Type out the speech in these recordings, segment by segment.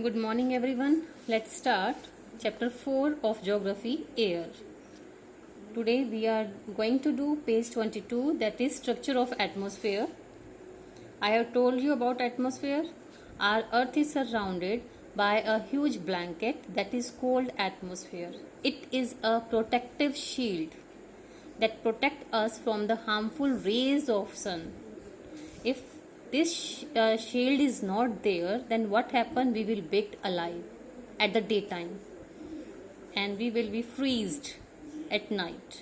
Good morning everyone. Let's start chapter 4 of geography, air. Today we are going to do page 22, that is structure of atmosphere. I have told you about atmosphere. Our earth is surrounded by a huge blanket that is called atmosphere. It is a protective shield that protects us from the harmful rays of sun. If this shield is not there, then what happen? We will baked alive at the daytime and we will be freezed at night.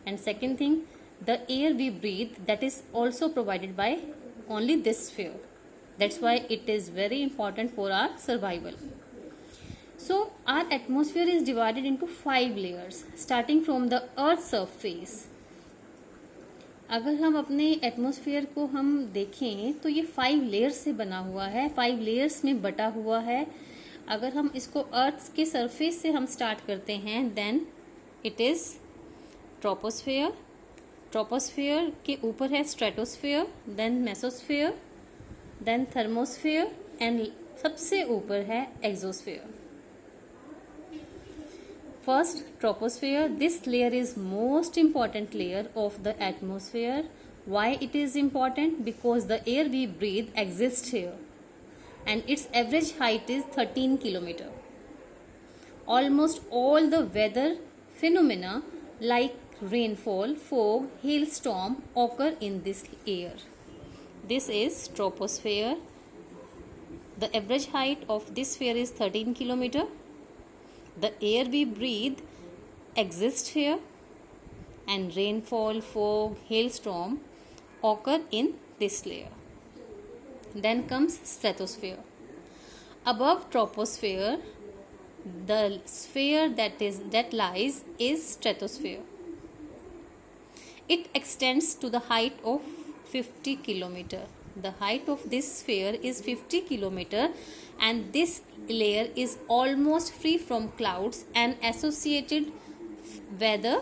And second thing, the air we breathe, that is also provided by only this sphere. That's why it is very important for our survival. So our atmosphere is divided into 5 layers starting from the earth surface. अगर हम अपने atmosphere को हम देखें तो ये 5 layers से बना हुआ है, 5 लेयर्स में बटा हुआ है. अगर हम इसको अर्थ के सरफेस से हम स्टार्ट करते हैं, then it is troposphere. Troposphere के ऊपर है stratosphere, then mesosphere, then thermosphere and सबसे ऊपर है exosphere. First, troposphere. This layer is most important layer of the atmosphere. Why it is important? Because the air we breathe exists here and its average height is 13 kilometer. Almost all the weather phenomena like rainfall, fog, hailstorm occur in this air. This is troposphere. The average height of this sphere is 13 kilometer. The air we breathe exists here and rainfall, fog, hailstorm occur in this layer. Then comes stratosphere. Above troposphere, the sphere that lies is stratosphere. It extends to the height of 50 kilometer. The height of this sphere is 50 kilometer and this layer is almost free from clouds and associated weather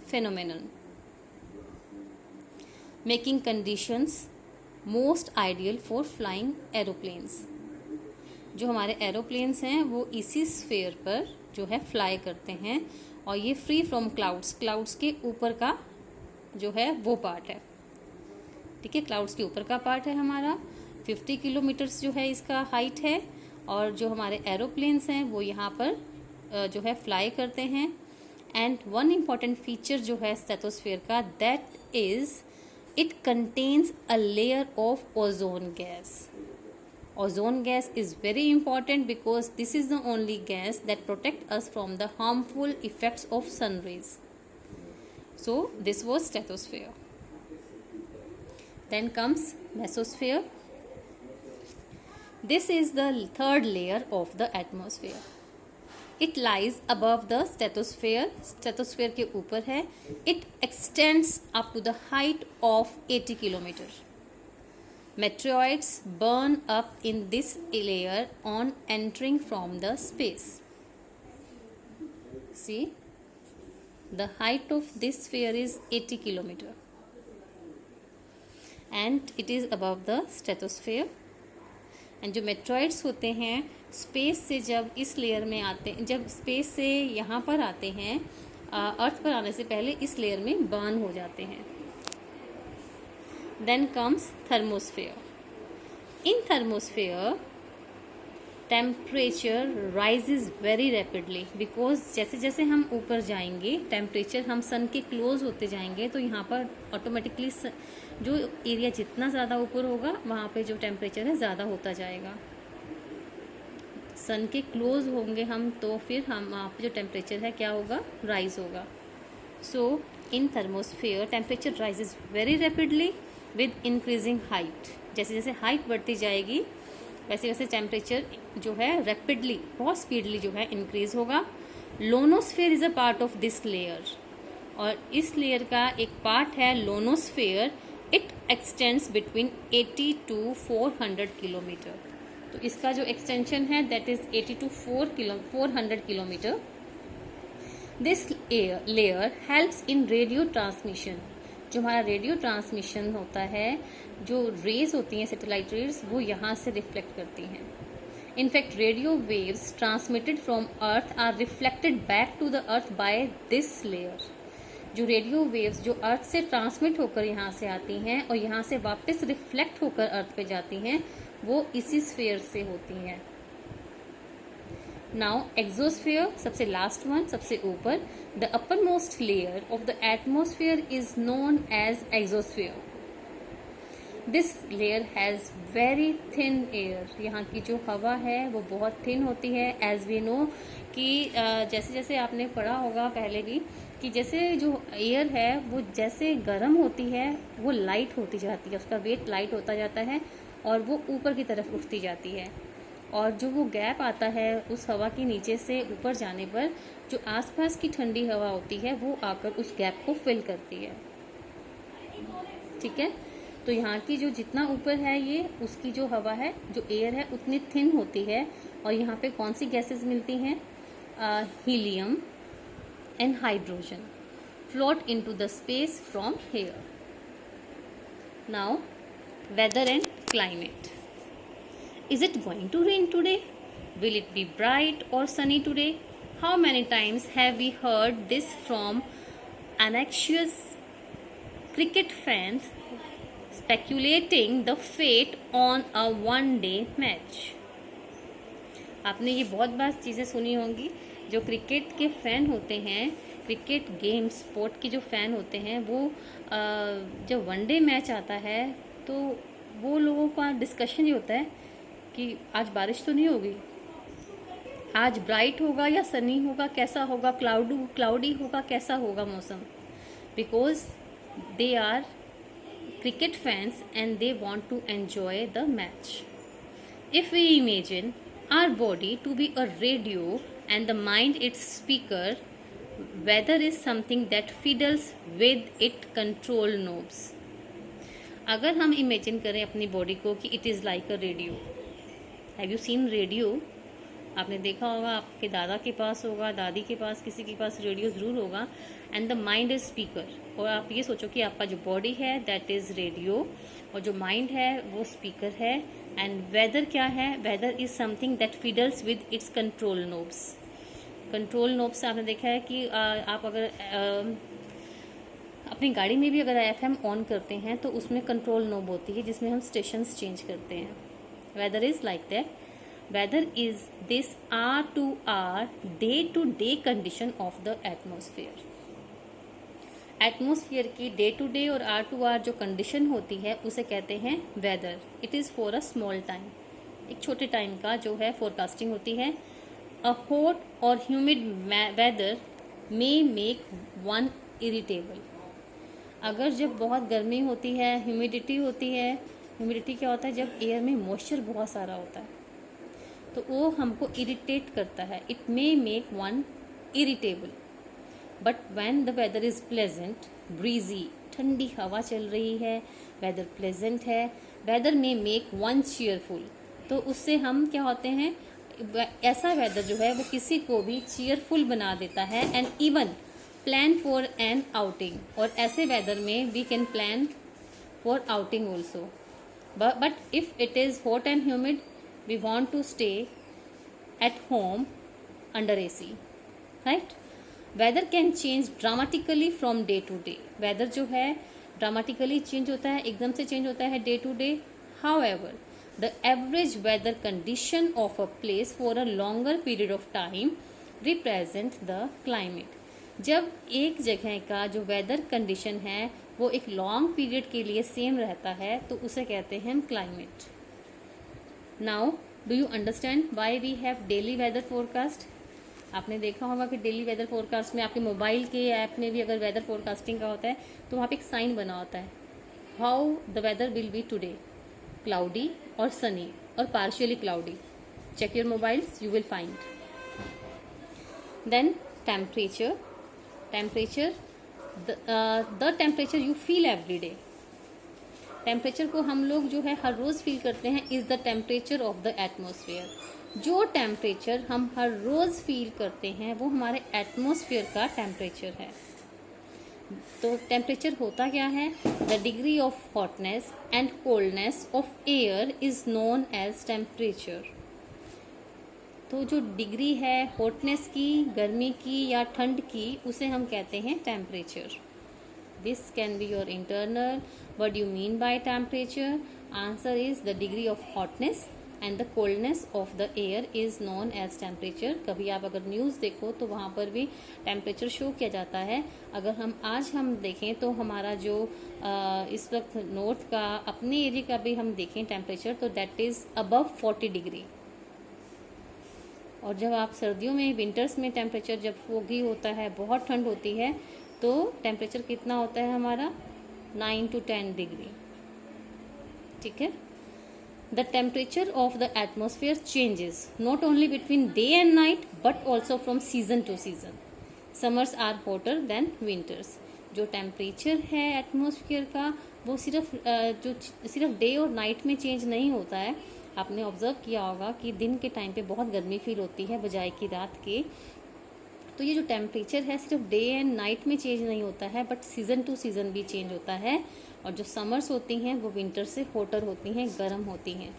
phenomenon, making conditions most ideal for flying aeroplanes. जो हमारे aeroplanes हैं वो इसी sphere पर जो है fly करते हैं और ये फ्री फ्रॉम क्लाउड्स के ऊपर का जो है वो पार्ट है. ठीक है, क्लाउड्स के ऊपर का पार्ट है हमारा. 50 किलोमीटर्स जो है इसका हाइट है और जो हमारे एरोप्लेन्स हैं वो यहाँ पर जो है फ्लाई करते हैं. एंड वन इम्पॉर्टेंट फीचर जो है स्ट्रेटोस्फेयर का, that is it contains a layer of ozone gas. Ozone gas is very important because this is the only gas that protect us from the harmful effects of sun rays. So this was stratosphere. Then comes mesosphere. This is the third layer of the atmosphere. It lies above the stratosphere. Stratosphere के ऊपर है. It extends up to the height of 80 kilometer. Meteoroids burn up in this layer on entering from the space. See, the height of this sphere is 80 kilometer. And it is above the stratosphere. And जो meteoroids होते हैं space से जब इस layer में आते हैं, जब स्पेस से यहाँ पर आते हैं, अर्थ पर आने से पहले इस लेयर में बर्न हो जाते हैं. Then comes thermosphere. In thermosphere temperature rises very rapidly because जैसे जैसे हम ऊपर जाएंगे, टेम्परेचर हम सन के क्लोज होते जाएंगे तो यहाँ पर ऑटोमेटिकली जो एरिया जितना ज़्यादा ऊपर होगा वहाँ पे जो टेम्परेचर है ज़्यादा होता जाएगा. सन के क्लोज होंगे हम तो फिर हम वहाँ पे जो टेम्परेचर है क्या होगा, राइज होगा. So in thermosphere temperature rises very rapidly with increasing height. जैसे जैसे हाइट बढ़ती जाएगी वैसे वैसे टेम्परेचर जो है रैपिडली, बहुत स्पीडली जो है इंक्रीज होगा. Ionosphere is a part of this layer और इस लेयर का एक पार्ट है ionosphere. It extends between 80 to 400 kilometre. तो इसका जो एक्सटेंशन है that is 80 to 400 kilometre. This layer helps in radio transmission. जो हमारा रेडियो ट्रांसमिशन होता है, जो रेज होती हैं सैटेलाइट रेज, वो यहाँ से रिफ्लेक्ट करती हैं. In fact, radio waves transmitted from earth are reflected back to the earth by this layer. जो रेडियो वेव्स जो अर्थ से ट्रांसमिट होकर यहाँ से आती हैं और यहाँ से वापस रिफ्लेक्ट होकर अर्थ पे जाती हैं, वो इसी स्फीयर से होती हैं. नाउ एक्सोस्फीयर, सबसे लास्ट वन, सबसे ऊपर. The uppermost layer of the atmosphere is known as exosphere. This layer has very thin air. यहाँ की जो हवा है वो बहुत थिन होती है. एज वी नो कि जैसे जैसे आपने पढ़ा होगा पहले भी कि जैसे जो एयर है वो जैसे गर्म होती है वो लाइट होती जाती है, उसका वेट लाइट होता जाता है और वो ऊपर की तरफ उठती जाती है. और जो वो गैप आता है उस हवा के नीचे से ऊपर जाने पर जो आसपास की ठंडी हवा होती है वो आकर उस गैप को फिल करती है. ठीक है, तो यहाँ की जो जितना ऊपर है ये उसकी जो हवा है, जो एयर है, उतनी थिन होती है. और यहाँ पे कौन सी गैसेस मिलती हैं? Helium and hydrogen float into the space from here. Now weather and climate. Is it going to rain today? Will it be bright or sunny today? How many times have we heard this from anxious cricket fans speculating the fate on a one-day match? आपने ये बहुत बार चीज़ें सुनी होंगी. जो cricket के fan होते हैं, क्रिकेट गेम स्पोर्ट के जो फ़ैन होते हैं, वो जब वनडे मैच आता है तो वो लोगों का डिस्कशन ये होता है कि आज बारिश तो नहीं होगी, आज ब्राइट होगा या सनी होगा, कैसा होगा, क्लाउडी होगा, कैसा होगा मौसम. Because they are cricket fans and they want to enjoy the match. If we imagine our body to be a radio and the mind its speaker, weather is something that fiddles with its control knobs. अगर हम imagine करें अपनी body को कि it is like a radio. Have you seen radio? आपने देखा होगा, आपके दादा के पास होगा, दादी के पास, किसी के पास रेडियो ज़रूर होगा. And the mind is speaker. और आप ये सोचो कि आपका जो बॉडी है दैट इज़ रेडियो और जो माइंड है वो स्पीकर है. एंड वेदर क्या है? Weather is something that fiddles with its control knobs. Control knobs आपने देखा है कि आप अगर अपनी गाड़ी में भी अगर FM ऑन करते हैं तो उसमें कंट्रोल नोब होती है जिसमें हम स्टेशंस चेंज करते हैं. Weather is like that. Weather is this hour to hour, day to day condition of the atmosphere. Atmosphere की डे टू डे और आर टू आर जो कंडीशन होती है उसे कहते हैं weather. It is for a small time. एक छोटे टाइम का जो है फोरकास्टिंग होती है. अ हॉट और humid weather may make one irritable. अगर जब बहुत गर्मी होती है, ह्यूमिडिटी होती है. ह्यूमिडिटी क्या होता है? जब एयर में मॉइस्चर बहुत सारा होता है तो वो हमको इरिटेट करता है. It may make one irritable. But when the weather is pleasant, breezy, ठंडी हवा चल रही है, वेदर प्लेजेंट है, weather may make one cheerful. तो उससे हम क्या होते हैं, ऐसा वेदर जो है वो किसी को भी चीयरफुल बना देता है. And even plan for an outing. और ऐसे वेदर में we can plan for outing also. But if it is hot and humid, we want to stay at home under AC, right? Weather can change dramatically from day to day. Weather जो है dramatically change होता है, एकदम से change होता है day to day. However, the average weather condition of a place for a longer period of time represent the climate. जब एक जगह का जो वेदर कंडीशन है वो एक लॉन्ग पीरियड के लिए सेम रहता है तो उसे कहते हैं climate. Now do you understand why we have daily weather forecast? आपने देखा होगा कि डेली वेदर फोरकास्ट में आपके मोबाइल के ऐप में भी अगर वेदर फोरकास्टिंग का होता है तो वहाँ पे एक साइन बना होता है, how the weather will be today, cloudy और सनी और partially cloudy. Check your mobiles, you will find. Then temperature. Temperature, the temperature you feel every day. Temperature को हम लोग जो है हर रोज़ फील करते हैं is the temperature of the atmosphere. जो टेम्परेचर हम हर रोज़ फील करते हैं वो हमारे एटमोसफियर का टेम्परेचर है. तो टेम्परेचर होता क्या है? The degree of hotness and coldness of air is known as temperature. तो जो डिग्री है हॉटनेस की, गर्मी की या ठंड की, उसे हम कहते हैं temperature. This can be your internal. What you mean by temperature? Answer is the degree of hotness and the coldness of the air is known as temperature. कभी आप अगर न्यूज़ देखो तो वहाँ पर भी टेम्परेचर शो किया जाता है. अगर हम देखें तो हमारा जो इस वक्त नॉर्थ का अपने एरिया का भी हम देखें टेम्परेचर, तो दैट इज अबव 40 डिग्री. और जब आप सर्दियों में, विंटर्स में टेम्परेचर जब फोगी होता है, बहुत ठंड होती है, तो टेम्परेचर कितना होता है हमारा? 9 to 10 डिग्री. ठीक है. The temperature of the atmosphere changes not only between day and night but also from season to season. Summers are hotter than winters. जो टेम्परेचर है एटमोसफियर का, वो सिर्फ डे और नाइट में चेंज नहीं होता है. आपने ऑब्जर्व किया होगा कि दिन के टाइम पे बहुत गर्मी फील होती है बजाय की रात के. तो ये जो टेम्परेचर है सिर्फ डे एंड नाइट में चेंज नहीं होता है, बट सीजन टू सीजन भी चेंज होता है. और जो समर्स होती हैं वो विंटर से हॉटर होती हैं, गर्म होती हैं.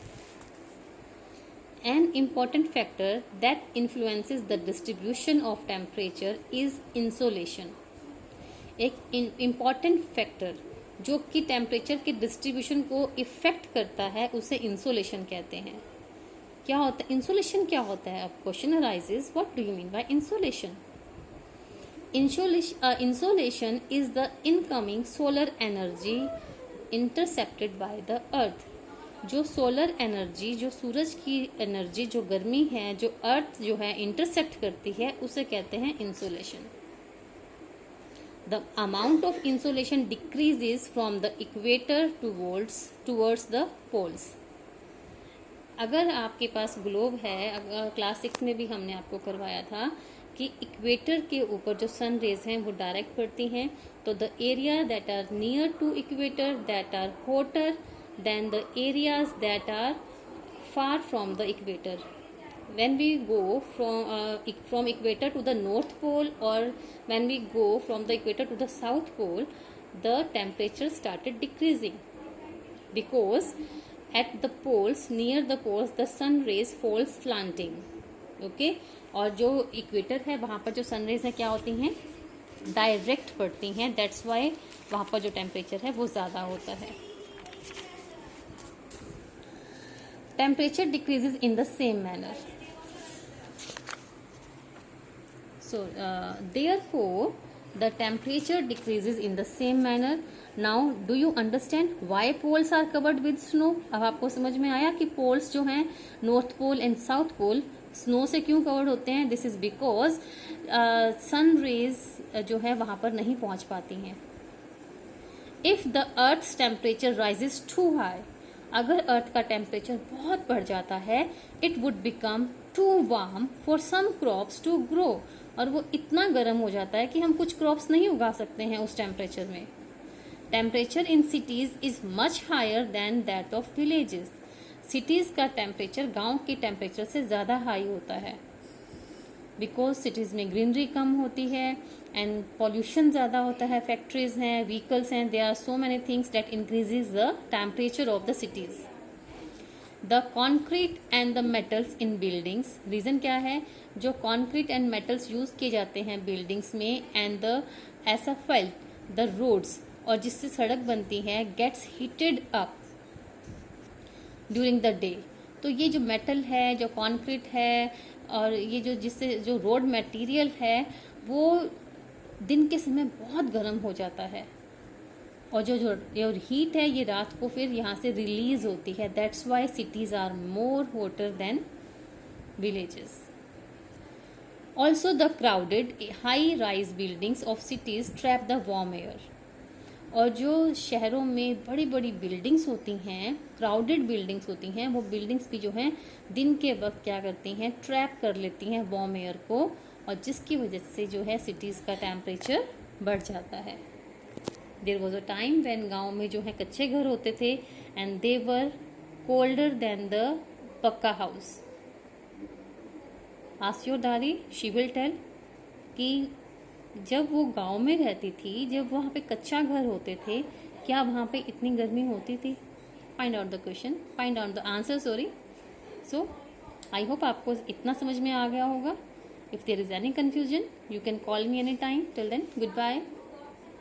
An important factor that influences the distribution of temperature is insolation. एक इम्पॉर्टेंट फैक्टर जो कि टेम्परेचर के डिस्ट्रीब्यूशन को इफेक्ट करता है, उसे इंसोलेशन कहते हैं. क्या होता है इंसोलेशन? क्या होता है? अब question arises, what do you mean bye insolation? Insolation is the incoming solar energy intercepted by the earth. जो सोलर एनर्जी, जो सूरज की एनर्जी, जो गर्मी है, जो अर्थ जो है इंटरसेप्ट करती है, उसे कहते हैं insolation. The amount of insolation decreases from the equator towards the poles. अगर आपके पास ग्लोब है, अगर क्लास 6 में भी हमने आपको करवाया था कि इक्वेटर के ऊपर जो सन रेज हैं वो डायरेक्ट पड़ती हैं, तो the area that are near to equator that are hotter than the areas that are far from the equator. When we go from equator to the north pole, or when we go from the equator to the south pole, the temperature started decreasing because at the poles, near the poles, the sun rays fall slanting. Okay? और जो equator है वहाँ पर जो sun rays है क्या होती हैं? डायरेक्ट पड़ती हैं. दैट्स वाई वहाँ पर जो टेम्परेचर है वो ज़्यादा होता है. Temperature decreases in the same manner. So therefore the temperature decreases in the same manner. Now do you understand why poles are covered with snow? अब आपको समझ में आया कि पोल्स जो हैं north pole and south pole snow से क्यों कवर्ड होते हैं? This is because sun rays जो है वहां पर नहीं पहुंच पाती हैं. If the earth's temperature rises to high, अगर अर्थ का टेम्परेचर बहुत बढ़ जाता है, it would become too warm for some crops to grow. और वो इतना गर्म हो जाता है कि हम कुछ क्रॉप्स नहीं उगा सकते हैं उस टेम्परेचर में. Temperature in cities is much higher than that of villages. Cities का टेम्परेचर गांव के टेम्परेचर से ज़्यादा हाई होता है, बिकॉज सिटीज़ में ग्रीनरी कम होती है एंड पॉल्यूशन ज़्यादा होता है. फैक्ट्रीज हैं, व्हीकल्स हैं, there are so many things that increases the temperature of the cities. The concrete and the metals in buildings. Reason क्या है? जो कॉन्क्रीट एंड मेटल्स यूज़ किए जाते हैं बिल्डिंग्स में, and the asphalt, the roads, और जिससे सड़क बनती है, gets heated up during the day. तो ये जो मेटल है, जो कॉन्क्रीट है, और ये जो रोड मटेरियल है, वो दिन के समय बहुत गर्म हो जाता है. और जो हीट है ये रात को फिर यहाँ से रिलीज होती है. That's why cities are more hotter than villages. Also the crowded high rise buildings of cities trap the warm air. और जो शहरों में बड़ी बड़ी बिल्डिंग्स होती हैं, क्राउडेड बिल्डिंग्स होती हैं, वो बिल्डिंग्स भी जो हैं दिन के वक्त क्या करती हैं? ट्रैप कर लेती हैं वार्म एयर को, और जिसकी वजह से जो है सिटीज़ का टेम्परेचर बढ़ जाता है. There was a time when गांव में जो है कच्चे घर होते थे and they were colder than the पक्का हाउस. आस्क योर दादी, शी विल टेल कि जब वो गांव में रहती थी, जब वहाँ पे कच्चा घर होते थे, क्या वहाँ पे इतनी गर्मी होती थी? Find out the question, find out the answer, sorry. So I hope आपको इतना समझ में आ गया होगा. If there is any confusion you can call me any time. Till then good bye.